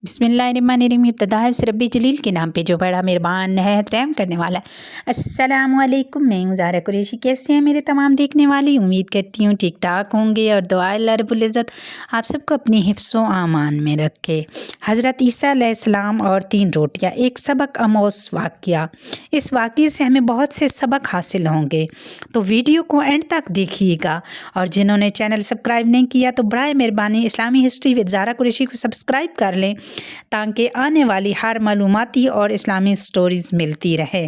बिस्मिल्लाहिर्रहमानिर्रहीम। इब्तिदा है उस रब्बी जलील के नाम पे जो बड़ा मेहरबान नहायत रहम करने वाला है। अस्सलामु अलैकुम। मैं हूँ ज़ारा कुरैशी। कैसे हैं मेरे तमाम देखने वाली? उम्मीद करती हूँ ठीक ठाक होंगे और दुआ अल्लाह रब्बुल इज़्ज़त आप सबको अपनी हिफ्ज़ व आमान में रखे। हज़रत ईसा अलैहिस्सलाम और 3 रोटियाँ, एक सबक आमोज़ वाक़या। इस वाक़ये से हमें बहुत से सबक हासिल होंगे, तो वीडियो को एंड तक देखिएगा। और जिन्होंने चैनल सब्सक्राइब नहीं किया तो बराए मेहरबानी इस्लामी हिस्ट्री विद ज़ारा कुरैशी को सब्सक्राइब कर लें, ताकि आने वाली हर मालूमाती और इस्लामी स्टोरीज़ मिलती रहे।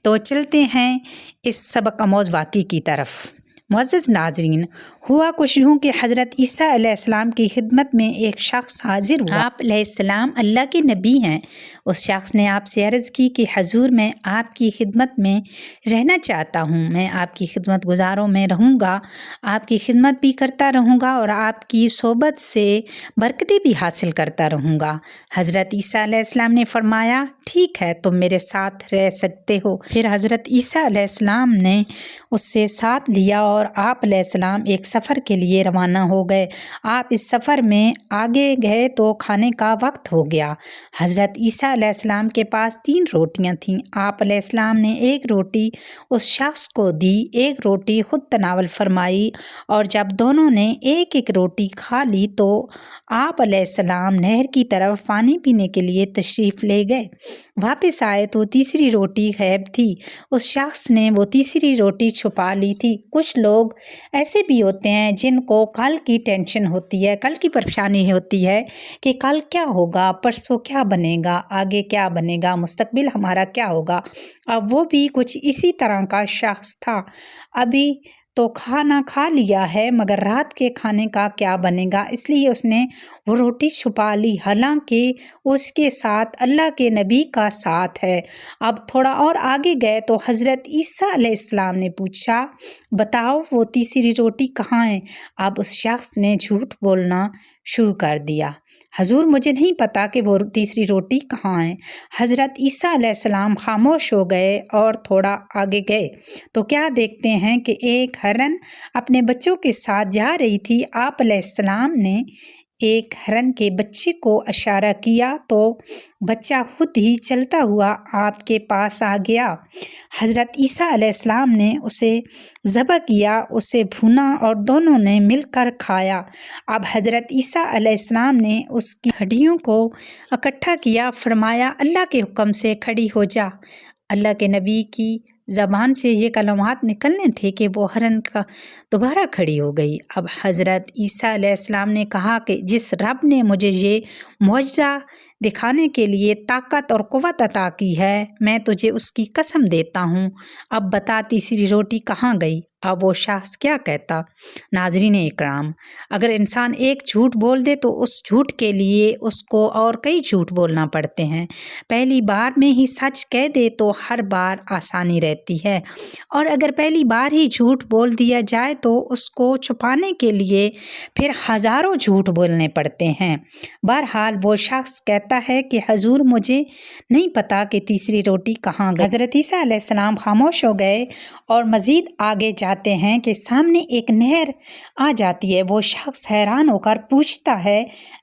तो चलते हैं इस सबक आमोज़ वाक़ये की तरफ। मुअज़्ज़ज़ नाज़रीन, हुआ कुछ यूँ कि हज़रत ईसा अलैहिस्सलाम की खिदमत में एक शख्स हाजिर हुआ। आप अलैहिस्सलाम अल्लाह के नबी हैं। उस शख्स ने आपसे अर्ज़ की कि हजूर, मैं आपकी खिदमत में रहना चाहता हूँ। मैं आपकी खिदमत गुजारों में रहूँगा, आपकी खिदमत भी करता रहूँगा और आपकी सोबत से बरकतें भी हासिल करता रहूँगा। हज़रत ईसा अलैहिस्सलाम ने फरमाया, ठीक है, तुम मेरे साथ रह सकते हो। फिर हज़रत ईसा अलैहिस्सलाम ने उससे साथ लिया और आप अलैहिस्सलाम एक सफ़र के लिए रवाना हो गए। आप इस सफ़र में आगे गए तो खाने का वक्त हो गया। हज़रत ईसा अलैहिस्सलाम के पास 3 रोटियां थीं। आप अलैहिस्सलाम ने एक रोटी उस शख्स को दी, एक रोटी खुद तनावल फरमाई, और जब दोनों ने एक एक रोटी खा ली तो आप अलैहिस्सलाम नहर की तरफ पानी पीने के लिए तशरीफ़ ले गए। वापस आए तो तीसरी रोटी गायब थी। उस शख्स ने वो तीसरी रोटी छुपा ली थी। कुछ लोग ऐसे भी होते हैं जिनको कल की टेंशन होती है, कल की परेशानी होती है कि कल क्या होगा, परसों क्या बनेगा, आगे क्या बनेगा, मुस्तकबिल हमारा क्या होगा। अब वो भी कुछ इसी तरह का शख्स था। अभी तो खाना खा लिया है, मगर रात के खाने का क्या बनेगा, इसलिए उसने वो रोटी छुपा ली। हालांकि उसके साथ अल्लाह के नबी का साथ है। अब थोड़ा और आगे गए तो हज़रत ईसा अलैहिस्सलाम ने पूछा, बताओ वो तीसरी रोटी कहाँ है? अब उस शख्स ने झूठ बोलना शुरू कर दिया, हजूर मुझे नहीं पता कि वो तीसरी रोटी कहाँ है। हज़रत ईसा अलैहिस्सलाम खामोश हो गए और थोड़ा आगे गए तो क्या देखते हैं कि एक हरन अपने बच्चों के साथ जा रही थी। आप अलैहिस्सलाम ने एक हरन के बच्चे को इशारा किया तो बच्चा खुद ही चलता हुआ आपके पास आ गया। हज़रत ईसा अलैहिस्सलाम ने उसे ज़बह किया, उसे भुना और दोनों ने मिलकर खाया। अब हज़रत ईसा अलैहिस्सलाम ने उसकी हड्डियों को इकट्ठा किया, फरमाया, अल्लाह के हुक्म से खड़ी हो जा। अल्लाह के नबी की ज़बान से ये कलमात निकलने थे कि वो हरन का दोबारा खड़ी हो गई। अब हज़रत ईसा अलैहिस्सलाम ने कहा कि जिस रब ने मुझे ये मुआजिज़ा दिखाने के लिए ताकत और क़ुव्वत अता की है, मैं तुझे उसकी कसम देता हूँ। अब बता तीसरी रोटी कहाँ गई? अब वो शख्स क्या कहता? नाज़रीन इकराम, अगर इंसान एक झूठ बोल दे तो उस झूठ के लिए उसको और कई झूठ बोलना पड़ते हैं। पहली बार में ही सच कह दे तो हर बार आसानी रहती है, और अगर पहली बार ही झूठ बोल दिया जाए तो उसको छुपाने के लिए फिर हज़ारों झूठ बोलने पड़ते हैं। बहरहाल वो शख्स कहता है कि हजूर मुझे नहीं पता कि तीसरी रोटी कहाँ गई। हज़रत ईसा अलैहिस्सलाम खामोश हो गए और मज़ीद आगे जाते हैं कि सामने एक नहर आ जाती है। वो शख्स हैरान होकर पूछता है,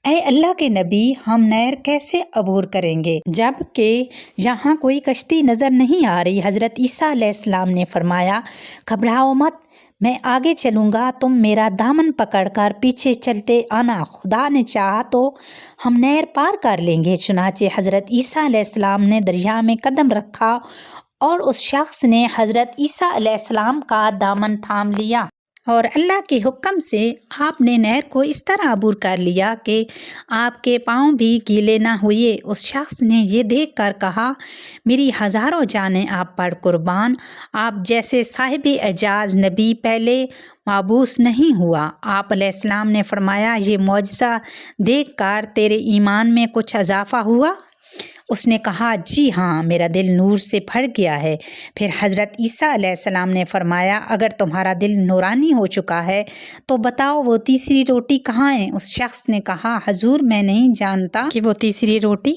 ऐ अल्लाह के नबी, हम नहर कैसे अबूर करेंगे जबकि यहाँ कोई कश्ती नज़र नहीं आ रही? हज़रत ईसा अलैहिस्सलाम ने फरमाया, घबराओ मत, मैं आगे चलूँगा, तुम मेरा दामन पकड़कर पीछे चलते आना, खुदा ने चाहा तो हम नहर पार कर लेंगे। चुनाचे हज़रत ईसा अलैहिस्सलाम ने दरिया में कदम रखा और उस शख्स ने हज़रत ईसा अलैहिस्सलाम का दामन थाम लिया और अल्लाह के हुक्म से आपने नहर को इस तरह अबूर कर लिया कि आपके पाँव भी गीले ना हुए। उस शख्स ने ये देखकर कहा, मेरी हज़ारों जानें आप पर कुर्बान, आप जैसे साहिब एजाज़ नबी पहले माबूस नहीं हुआ। आप अलैहिस्सलाम ने फरमाया, ये मौजज़ा देखकर तेरे ईमान में कुछ इजाफ़ा हुआ? उसने कहा, जी हाँ, मेरा दिल नूर से भर गया है। फिर हज़रत ईसा अलैहिस्सलाम ने फरमाया, अगर तुम्हारा दिल नूरानी हो चुका है तो बताओ वो तीसरी रोटी कहाँ है? उस शख्स ने कहा, हजूर मैं नहीं जानता कि वो तीसरी रोटी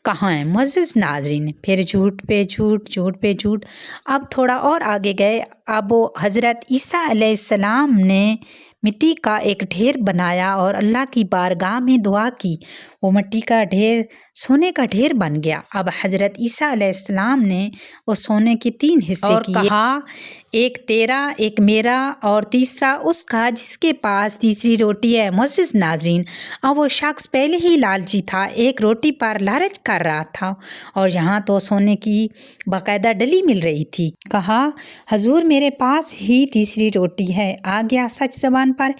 कहाँ है। मुअज़्ज़ज़ नाज़रीन, फिर झूठ पे झूठ, झूठ पे झूठ। अब थोड़ा और आगे गए। अब वो हज़रत ईसा अलैहिस्सलाम ने मिट्टी का एक ढेर बनाया और अल्लाह की बारगाह में दुआ की। वो मिट्टी का ढेर सोने का ढेर बन गया। अब हज़रत ईसा अलैहिस्सलाम ने वो सोने के 3 हिस्से किए और कहा, एक तेरा, एक मेरा और तीसरा उसका जिसके पास तीसरी रोटी है। मोअज़्ज़िज़ नाज़रीन, अब वो शख्स पहले ही लालची था, एक रोटी पर लालच कर रहा था और यहाँ तो सोने की बाकायदा डली मिल रही थी। कहा, हजूर मेरे पास ही तीसरी रोटी है। आ गया सच ज़बान पर।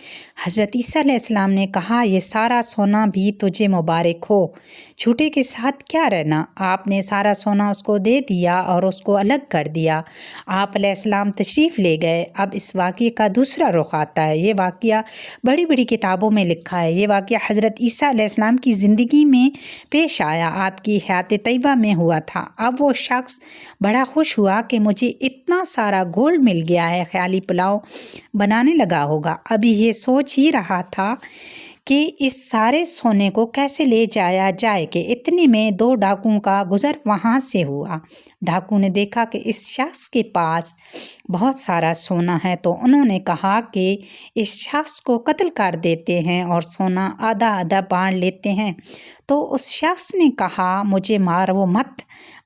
हज़रत ईसा अलैहिस्सलाम ने कहा, ये सारा सोना भी तुझे मुबारक हो, झूठे के साथ क्या रहना। आपने सारा सोना उसको दे दिया और उसको अलग कर दिया। आप अलैहिस्सलाम तशरीफ़ ले गए। अब इस वाक़े का दूसरा रुख आता है। ये वाक़या बड़ी बड़ी किताबों में लिखा है। ये वाक़या हज़रत ईसा अलैहिस्सलाम की ज़िंदगी में पेश आया, आपकी हयात तैयबा में हुआ था। अब वो शख्स बड़ा खुश हुआ कि मुझे इतना सारा गोल्ड मिल गया है, ख्याली पुलाव बनाने लगा होगा। अभी ये सोच ही रहा था कि इस सारे सोने को कैसे ले जाया जाए कि इतने में 2 डाकुओं का गुज़र वहाँ से हुआ। डाकू ने देखा कि इस शख्स के पास बहुत सारा सोना है, तो उन्होंने कहा कि इस शख्स को कत्ल कर देते हैं और सोना आधा आधा बांट लेते हैं। तो उस शख्स ने कहा, मुझे मारो मत,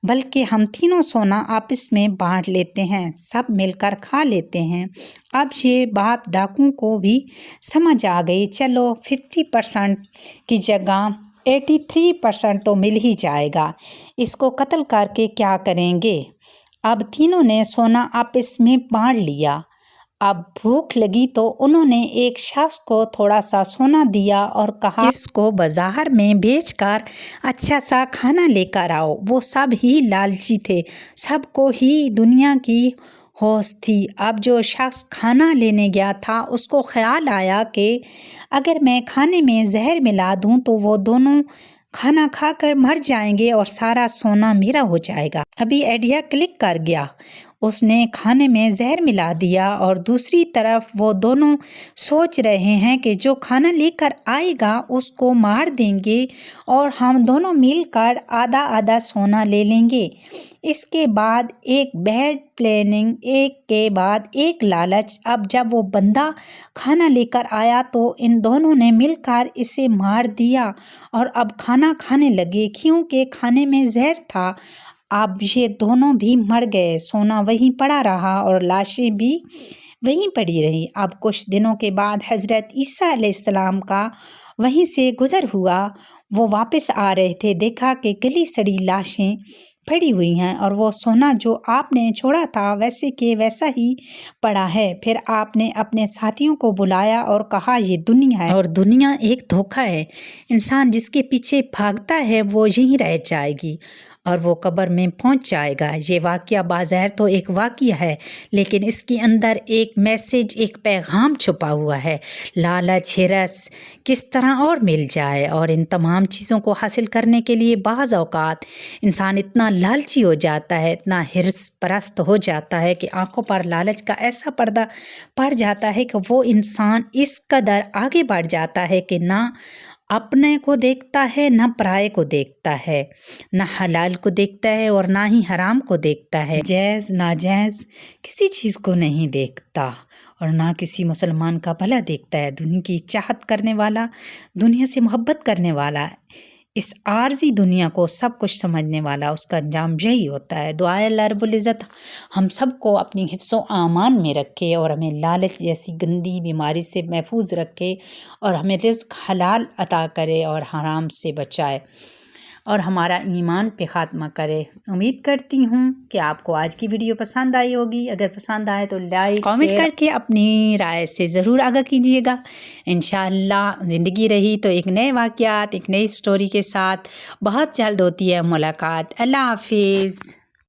बल्कि हम तीनों सोना आपस में बांट लेते हैं, सब मिलकर खा लेते हैं। अब ये बात डाकुओं को भी समझ आ गई। चलो 50% की जगह 83% तो मिल ही जाएगा, इसको कत्ल करके क्या करेंगे। अब तीनों ने सोना आपस में बांट लिया। अब भूख लगी तो उन्होंने एक शख्स को थोड़ा सा सोना दिया और कहा, इसको बाज़ार में बेचकर अच्छा सा खाना लेकर आओ। वो सब ही लालची थे, सबको ही दुनिया की होश थी। अब जो शख्स खाना लेने गया था उसको ख्याल आया कि अगर मैं खाने में जहर मिला दूं तो वो दोनों खाना खाकर मर जाएंगे और सारा सोना मेरा हो जाएगा। अभी आइडिया क्लिक कर गया, उसने खाने में जहर मिला दिया और दूसरी तरफ वो दोनों सोच रहे हैं कि जो खाना लेकर आएगा उसको मार देंगे और हम दोनों मिलकर आधा आधा सोना ले लेंगे। इसके बाद एक बैड प्लानिंग, एक के बाद एक लालच। अब जब वो बंदा खाना लेकर आया तो इन दोनों ने मिलकर इसे मार दिया और अब खाना खाने लगे, क्योंकि खाने में जहर था। अब ये दोनों भी मर गए, सोना वहीं पड़ा रहा और लाशें भी वहीं पड़ी रही। अब कुछ दिनों के बाद हज़रत ईसा अलैहिस्सलाम का वहीं से गुज़र हुआ। वो वापस आ रहे थे, देखा कि गली सड़ी लाशें पड़ी हुई हैं और वो सोना जो आपने छोड़ा था वैसे के वैसा ही पड़ा है। फिर आपने अपने साथियों को बुलाया और कहा, ये दुनिया है और दुनिया एक धोखा है। इंसान जिसके पीछे भागता है वो यहीं रह जाएगी और वो कब्र में पहुंच जाएगा। ये वाक़या बाज़ाहिर तो एक वाक़या है, लेकिन इसके अंदर एक मैसेज, एक पैगाम छुपा हुआ है। लालच, हिरस किस तरह और मिल जाए, और इन तमाम चीज़ों को हासिल करने के लिए बाज़ औक़ात इंसान इतना लालची हो जाता है, इतना हिरस परस्त हो जाता है कि आँखों पर लालच का ऐसा पर्दा पड़ जाता है कि वो इंसान इस कदर आगे बढ़ जाता है कि ना अपने को देखता है, ना पराये को देखता है, ना हलाल को देखता है और ना ही हराम को देखता है। जायज़ नाजायज़ किसी चीज़ को नहीं देखता और ना किसी मुसलमान का भला देखता है। दुनिया की चाहत करने वाला, दुनिया से मोहब्बत करने वाला, इस आर्जी दुनिया को सब कुछ समझने वाला, उसका अंजाम यही होता है। दुआ है अल्लाह रब्बुल इज़्ज़त हम सबको अपनी हिफ्ज़ो आमान में रखे और हमें लालच जैसी गंदी बीमारी से महफूज रखे और हमें रिज़्क़ हलाल अता करे और हराम से बचाए और हमारा ईमान पे ख़ात्मा करे। उम्मीद करती हूँ कि आपको आज की वीडियो पसंद आई होगी। अगर पसंद आए तो लाइक, कमेंट करके अपनी राय से ज़रूर आगाह कीजिएगा। इंशाअल्लाह ज़िंदगी रही तो एक नए वाक़यात, एक नई स्टोरी के साथ बहुत जल्द होती है मुलाकात। अल्लाह हाफ़िज़।